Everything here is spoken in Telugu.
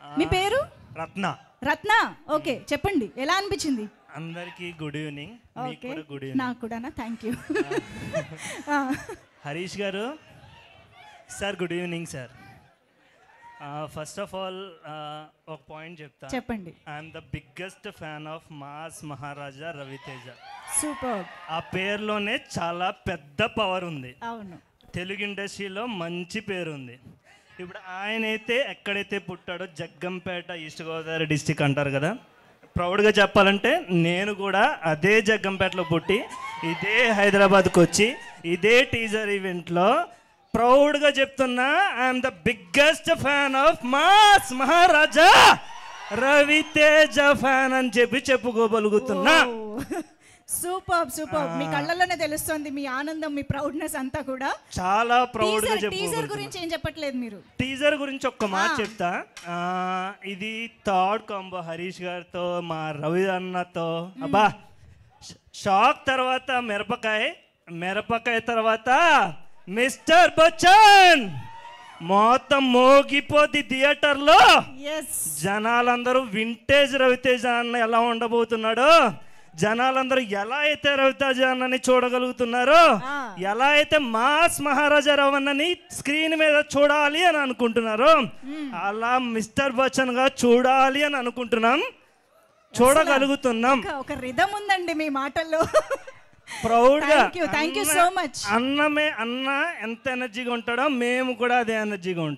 మీ పేరు? రత్న. రత్న. ఓకే, చెప్పండి ఎలా అనిపించింది? అందరికీ గుడ్ ఈవినింగ్. మీకు కూడా గుడ్ నాకు ఈవినింగ్. కూడానా? Thank you. హరీష్ గారు sir, good evening sir. First of all ఒక పాయింట్ చెప్తా. చెప్పండి. I'm the biggest fan of mass Maharaja Ravi Teja. Super. ఆ పేరులోనే చాలా పెద్ద పవర్ ఉంది. అవును, తెలుగు ఇండస్ట్రీలో మంచి పేరు ఉంది. ఇప్పుడు ఆయనైతే ఎక్కడైతే పుట్టాడో జగ్గంపేట, ఈస్ట్ గోదావరి డిస్టిక్ అంటారు కదా. ప్రౌడ్గా చెప్పాలంటే నేను కూడా అదే జగ్గంపేటలో పుట్టి ఇదే హైదరాబాద్కి వచ్చి ఇదే టీజర్ ఈవెంట్లో ప్రౌడ్గా చెప్తున్నా I'm the biggest fan of mass Maharaja Raviteja fan అని చెప్పి చెప్పుకోగలుగుతున్నా. Super super. మీ కళ్ళలోనే తెలుస్తుంది మీ ఆనందం, మీ ప్రౌడ్నెస్ అంతా కూడా. చాలా ప్రౌడ్ గా టీజర్ గురించి ఏం చెప్పట్లేదు మీరు? టీజర్ గురించి ఒక్క మాట చెప్తా. ఇది థర్డ్ కాంబో హరీష్ గారితో, మా రవి అన్నతో. అబ్బా, షాక్ తర్వాత మిరపకాయ తర్వాత మిస్టర్ బచ్చన్ మొత్తం మోగిపోద్ది థియేటర్లో. జనాలందరూ వింటేజ్ రవితేజ అన్న ఎలా ఉండబోతున్నాడో, జనాలందరూ ఎలా అయితే రవితేజ అన్నని చూడగలుగుతున్నారో, ఎలా అయితే మాస్ మహారాజా రవణని స్క్రీన్ మీద చూడాలి అని అనుకుంటున్నారో, అలా మిస్టర్ బచ్చన్ గా చూడాలి అని అనుకుంటున్నాం, చూడగలుగుతున్నాం. ఒక రిథమ్ ఉందండి మీ మాటల్లో. ప్రౌడ్ గా. Thank you so much. అన్న ఎంత ఎనర్జీగా ఉంటాడో మేము కూడా అదే ఎనర్జీగా ఉంటాం.